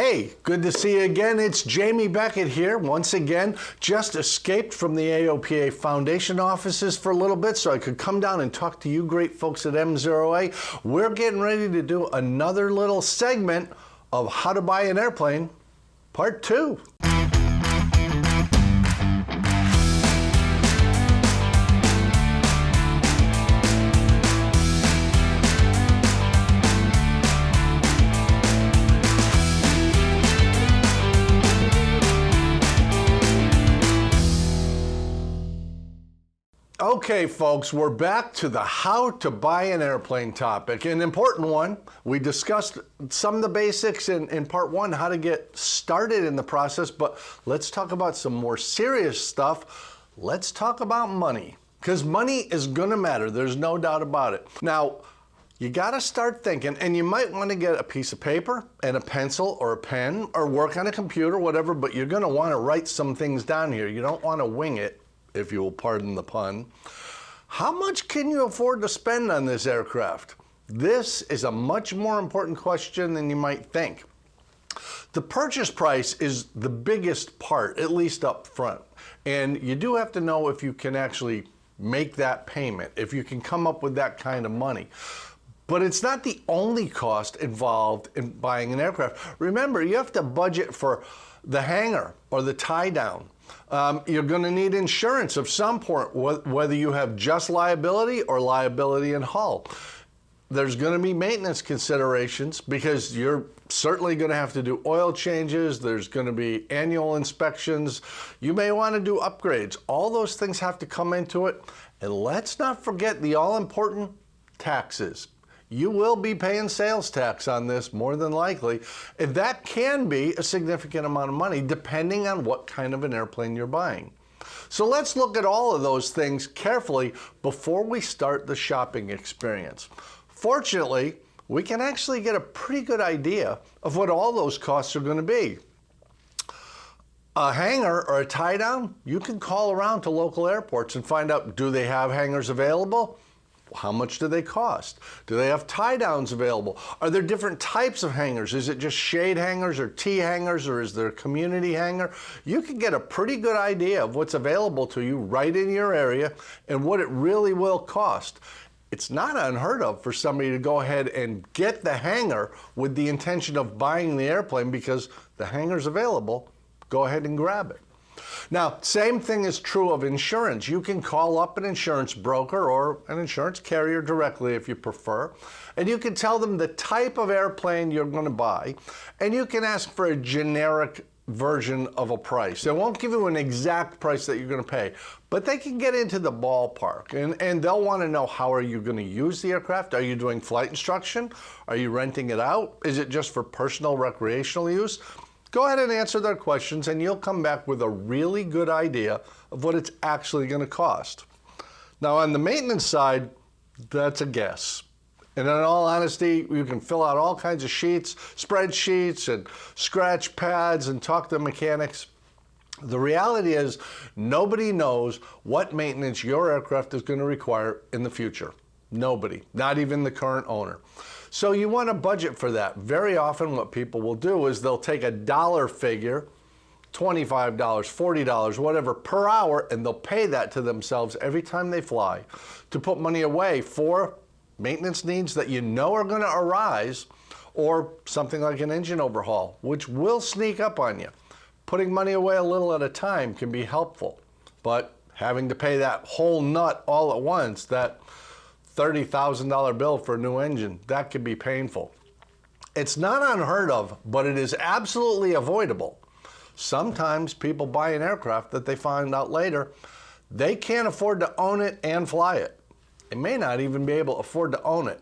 Hey, good to see you again. It's Jamie Beckett here once again. Just escaped from the AOPA Foundation offices for a little bit so I could come down and talk to you great folks at MzeroA. We're getting ready to do another little segment of How to Buy an Airplane, Part 2. Okay, folks, we're back to the how to buy an airplane topic, an important one. We discussed some of the basics in part 1, how to get started in the process, but let's talk about some more serious stuff. Let's talk about money, because money is going to matter. There's no doubt about it. Now, you got to start thinking, and you might want to get a piece of paper and a pencil or a pen or work on a computer, whatever, but you're going to want to write some things down here. You don't want to wing it, if you will pardon the pun. How much can you afford to spend on this aircraft? This is a much more important question than you might think. The purchase price is the biggest part, at least up front. And you do have to know if you can actually make that payment, if you can come up with that kind of money. But it's not the only cost involved in buying an aircraft. Remember, you have to budget for the hangar or the tie down. You're going to need insurance of some point, whether you have just liability or liability and hull. There's going to be maintenance considerations because you're certainly going to have to do oil changes. There's going to be annual inspections. You may want to do upgrades. All those things have to come into it. And let's not forget the all-important taxes. You will be paying sales tax on this more than likely. And that can be a significant amount of money depending on what kind of an airplane you're buying. So let's look at all of those things carefully before we start the shopping experience. Fortunately, we can actually get a pretty good idea of what all those costs are going to be. A hangar or a tie down, you can call around to local airports and find out, do they have hangars available? How much do they cost? Do they have tie downs available? Are there different types of hangars? Is it just shade hangars or T hangars, or is there a community hangar? You can get a pretty good idea of what's available to you right in your area and what it really will cost. It's not unheard of for somebody to go ahead and get the hangar with the intention of buying the airplane because the hangar's available. Go ahead and grab it. Now, same thing is true of insurance. You can call up an insurance broker or an insurance carrier directly if you prefer, and you can tell them the type of airplane you're going to buy, and you can ask for a generic version of a price. They won't give you an exact price that you're going to pay, but they can get into the ballpark, and they'll want to know, how are you going to use the aircraft? Are you doing flight instruction? Are you renting it out? Is it just for personal recreational use? Go ahead and answer their questions, and you'll come back with a really good idea of what it's actually going to cost. Now, on the maintenance side, that's a guess. And in all honesty, you can fill out all kinds of sheets, spreadsheets, and scratch pads, and talk to mechanics. The reality is, nobody knows what maintenance your aircraft is going to require in the future. Nobody, not even the current owner. So you want to budget for that. Very often what people will do is they'll take a dollar figure, $25, $40, whatever, per hour, and they'll pay that to themselves every time they fly to put money away for maintenance needs that you know are going to arise, or something like an engine overhaul, which will sneak up on you. Putting money away a little at a time can be helpful, but having to pay that whole nut all at once, that $30,000 bill for a new engine, that could be painful. It's not unheard of, but it is absolutely avoidable. Sometimes people buy an aircraft that they find out later they can't afford to own it and fly it. They may not even be able to afford to own it.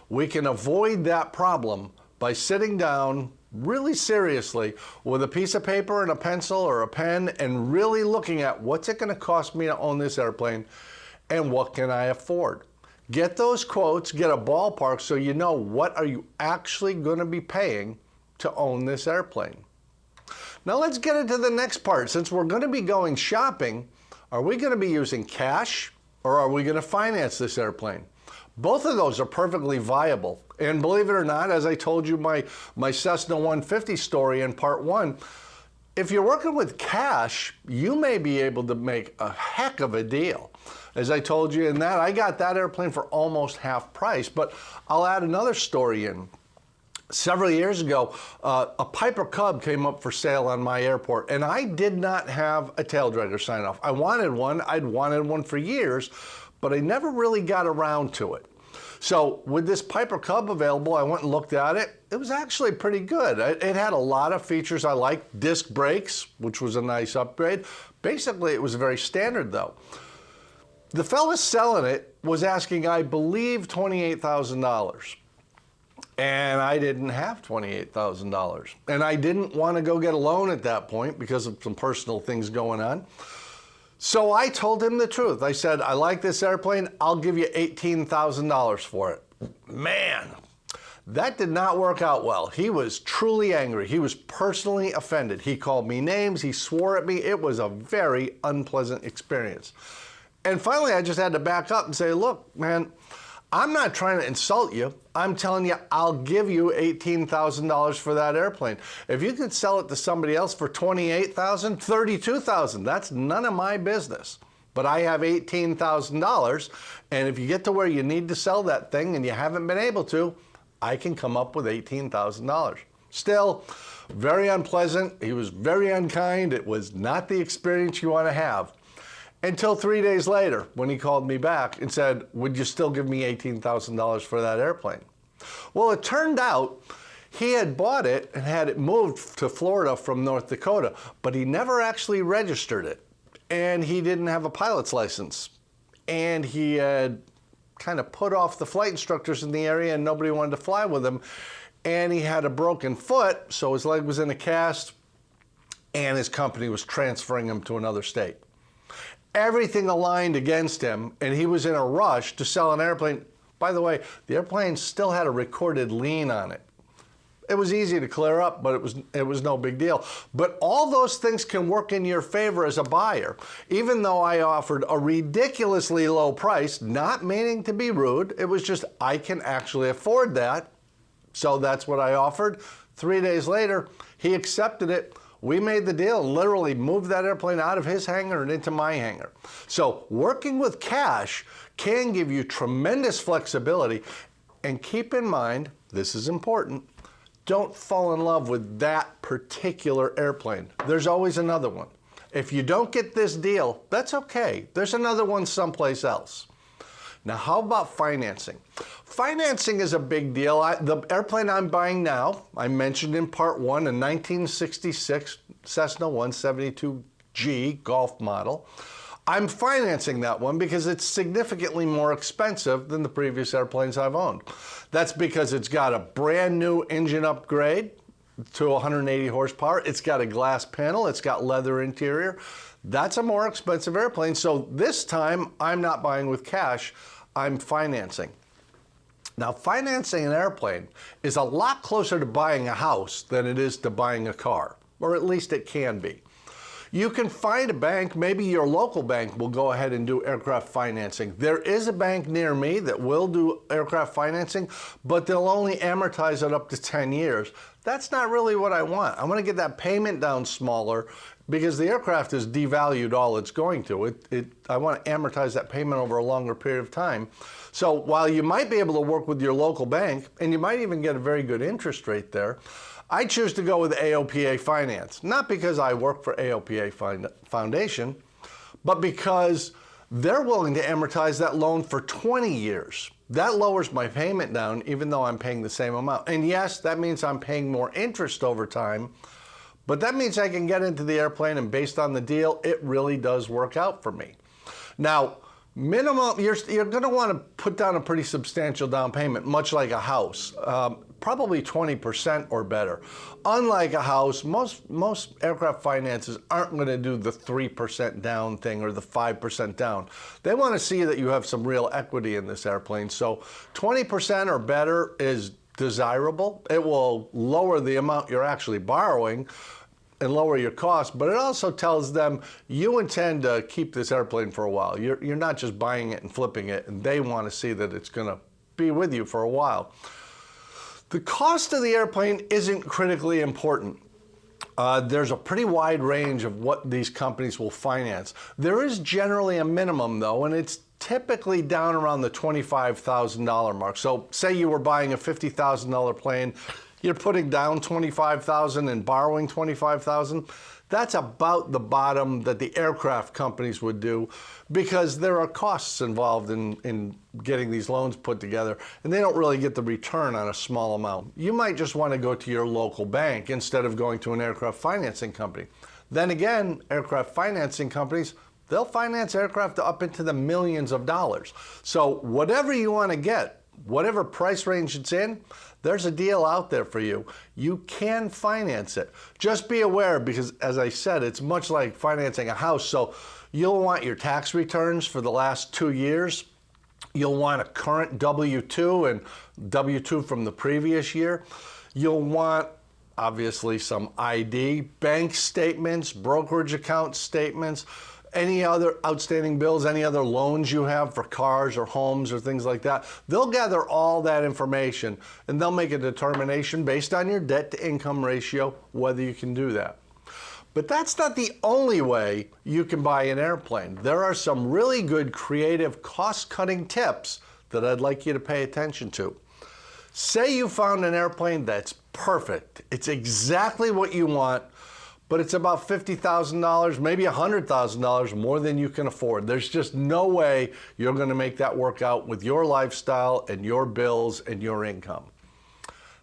We can avoid that problem by sitting down really seriously with a piece of paper and a pencil or a pen and really looking at, what's it going to cost me to own this airplane and what can I afford? Get those quotes, get a ballpark so you know what are you actually going to be paying to own this airplane. Now let's get into the next part. Since we're going to be going shopping, are we going to be using cash or are we going to finance this airplane? Both of those are perfectly viable. And believe it or not, as I told you my Cessna 150 story in part one, if you're working with cash, you may be able to make a heck of a deal. As I told you in that, I got that airplane for almost half price, but I'll add another story in. Several years ago, a Piper Cub came up for sale on my airport, and I did not have a tail dragger sign off. I wanted one. I'd wanted one for years, but I never really got around to it. So with this Piper Cub available, I went and looked at it. It was actually pretty good. It had a lot of features I liked. Disc brakes, which was a nice upgrade. Basically, it was very standard though. The fella selling it was asking, I believe, $28,000. And I didn't have $28,000. And I didn't want to go get a loan at that point because of some personal things going on. So I told him the truth. I said, I like this airplane. I'll give you $18,000 for it. Man, that did not work out well. He was truly angry. He was personally offended. He called me names. He swore at me. It was a very unpleasant experience. And finally, I just had to back up and say, look, man, I'm not trying to insult you. I'm telling you, I'll give you $18,000 for that airplane. If you could sell it to somebody else for $28,000, $32,000, that's none of my business. But I have $18,000, and if you get to where you need to sell that thing and you haven't been able to, I can come up with $18,000. Still, very unpleasant. He was very unkind. It was not the experience you want to have. Until 3 days later, when he called me back and said, would you still give me $18,000 for that airplane? Well, it turned out he had bought it and had it moved to Florida from North Dakota, but he never actually registered it. And he didn't have a pilot's license. And he had kind of put off the flight instructors in the area and nobody wanted to fly with him. And he had a broken foot, so his leg was in a cast, and his company was transferring him to another state. Everything aligned against him, and he was in a rush to sell an airplane. By the way, the airplane still had a recorded lien on it. It was easy to clear up, but it was no big deal. But all those things can work in your favor as a buyer. Even though I offered a ridiculously low price, not meaning to be rude, it was just I can actually afford that. So that's what I offered. 3 days later, he accepted it. We made the deal and literally moved that airplane out of his hangar and into my hangar. So working with cash can give you tremendous flexibility. And keep in mind, this is important, don't fall in love with that particular airplane. There's always another one. If you don't get this deal, that's okay. There's another one someplace else. Now, how about financing? Financing is a big deal. The airplane I'm buying now, I mentioned in part one, a 1966 Cessna 172G Golf model. I'm financing that one because it's significantly more expensive than the previous airplanes I've owned. That's because it's got a brand new engine upgrade to 180 horsepower. It's got a glass panel. It's got leather interior. That's a more expensive airplane. So this time I'm not buying with cash. I'm financing. Now, financing an airplane is a lot closer to buying a house than it is to buying a car, or at least it can be. You can find a bank, maybe your local bank will go ahead and do aircraft financing. There is a bank near me that will do aircraft financing, but they'll only amortize it up to 10 years. That's not really what I want. I want to get that payment down smaller because the aircraft is devalued all it's going to. I want to amortize that payment over a longer period of time. So while you might be able to work with your local bank, and you might even get a very good interest rate there, I choose to go with AOPA Finance, not because I work for AOPA Foundation, but because they're willing to amortize that loan for 20 years. That lowers my payment down, even though I'm paying the same amount. And yes, that means I'm paying more interest over time, but that means I can get into the airplane, and based on the deal, it really does work out for me. Now, minimum, you're going to want to put down a pretty substantial down payment, much like a house, probably 20% or better. Unlike a house, most aircraft finances aren't going to do the 3% down thing or the 5% down. They want to see that you have some real equity in this airplane. So 20% or better is desirable. It will lower the amount you're actually borrowing. and lower your costs, but it also tells them you intend to keep this airplane for a while. You're not just buying it and flipping it, and they want to see that it's going to be with you for a while. The cost of the airplane isn't critically important. There's a pretty wide range of what these companies will finance. There is generally a minimum though, and it's typically down around the $25,000 mark. So say you were buying a $50,000 plane, you're putting down $25,000 and borrowing $25,000. That's about the bottom that the aircraft companies would do, because there are costs involved in getting these loans put together, and they don't really get the return on a small amount. You might just want to go to your local bank instead of going to an aircraft financing company. Then again, aircraft financing companies, they'll finance aircraft up into the millions of dollars. So whatever you want to get, whatever price range it's in, there's a deal out there for you. You can finance it. Just be aware, because as I said, it's much like financing a house. So you'll want your tax returns for the last 2 years. You'll want a current W-2 and W-2 from the previous year. You'll want, obviously, some ID, bank statements, brokerage account statements, any other outstanding bills, any other loans you have for cars or homes or things like that. They'll gather all that information and they'll make a determination based on your debt to income ratio whether you can do that. But that's not the only way you can buy an airplane. There are some really good creative cost-cutting tips that I'd like you to pay attention to. Say you found an airplane that's perfect. It's exactly what you want, but it's about $50,000, maybe $100,000 more than you can afford. There's just no way you're going to make that work out with your lifestyle and your bills and your income.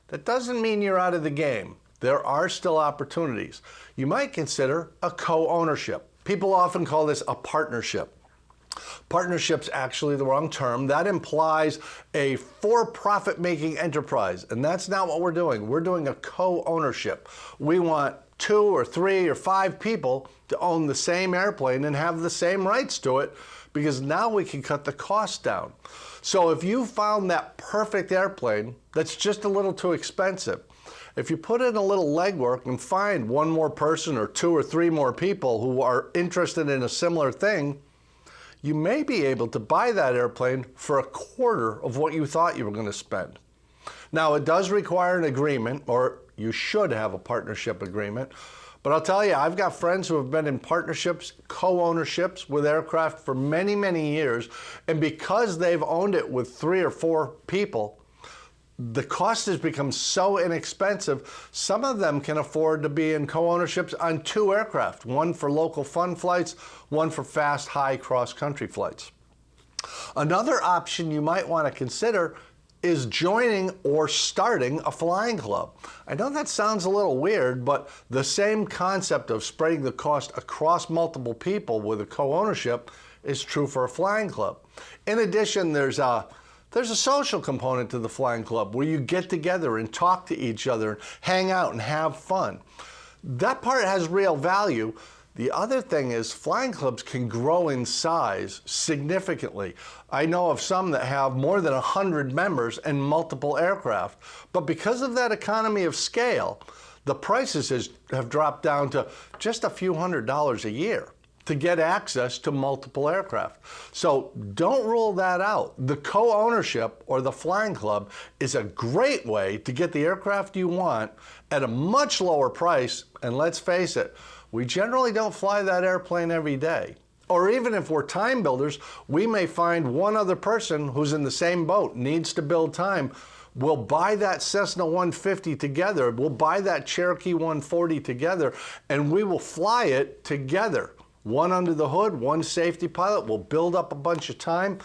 That doesn't mean you're out of the game. There are still opportunities. You might consider a co-ownership. People often call this a partnership. Partnership's actually the wrong term. That implies a for-profit making enterprise, and that's not what we're doing. We're doing a co-ownership. We want 2 or 3 or 5 people to own the same airplane and have the same rights to it, because now we can cut the cost down. So if you found that perfect airplane that's just a little too expensive, if you put in a little legwork and find 1 more person or 2 or 3 more people who are interested in a similar thing, you may be able to buy that airplane for a quarter of what you thought you were going to spend. Now, it does require an agreement, or you should have a partnership agreement. But I'll tell you, I've got friends who have been in partnerships, co-ownerships with aircraft for many, many years. And because they've owned it with 3 or 4 people, the cost has become so inexpensive, some of them can afford to be in co-ownerships on 2 aircraft, 1 for local fun flights, 1 for fast, high cross-country flights. Another option you might want to consider is joining or starting a flying club. I know that sounds a little weird, but the same concept of spreading the cost across multiple people with a co-ownership is true for a flying club. In addition, there's a social component to the flying club where you get together and talk to each other, and hang out and have fun. That part has real value. The other thing is flying clubs can grow in size significantly. I know of some that have more than 100 members and multiple aircraft. But because of that economy of scale, the prices have dropped down to just a few $100s a year to get access to multiple aircraft. So don't rule that out. The co-ownership or the flying club is a great way to get the aircraft you want at a much lower price. And let's face it, we generally don't fly that airplane every day. Or even if we're time builders, we may find 1 other person who's in the same boat, needs to build time. We'll buy that Cessna 150 together, we'll buy that Cherokee 140 together, and we will fly it together. 1 under the hood, 1 safety pilot, we'll build up a bunch of time.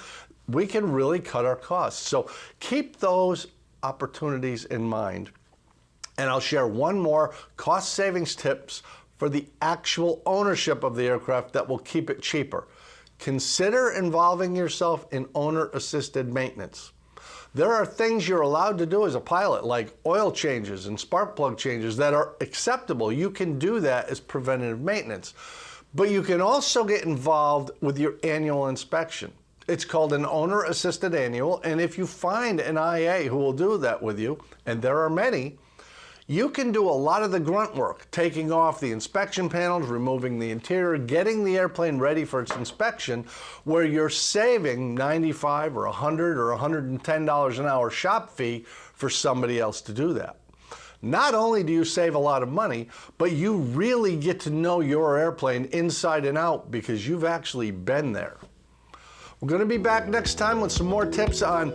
We can really cut our costs. So keep those opportunities in mind. And I'll share 1 more cost savings tips for the actual ownership of the aircraft that will keep it cheaper. Consider involving yourself in owner-assisted maintenance. There are things you're allowed to do as a pilot, like oil changes and spark plug changes, that are acceptable. You can do that as preventative maintenance. But you can also get involved with your annual inspection. It's called an owner-assisted annual, and if you find an IA who will do that with you, and there are many, You can do a lot of the grunt work, taking off the inspection panels, removing the interior, getting the airplane ready for its inspection, where you're saving $95 or $100 or $110 an hour shop fee for somebody else to do that. Not only do you save a lot of money, but you really get to know your airplane inside and out because you've actually been there. We're going to be back next time with some more tips on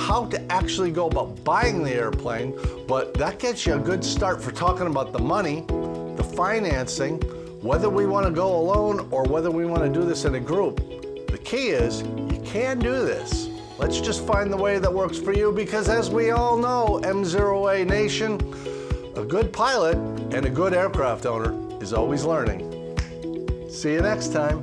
how to actually go about buying the airplane, but that gets you a good start for talking about the money, the financing, whether we want to go alone or whether we want to do this in a group. The key is you can do this. Let's just find the way that works for you because as we all know, MzeroA Nation, a good pilot and a good aircraft owner is always learning. See you next time.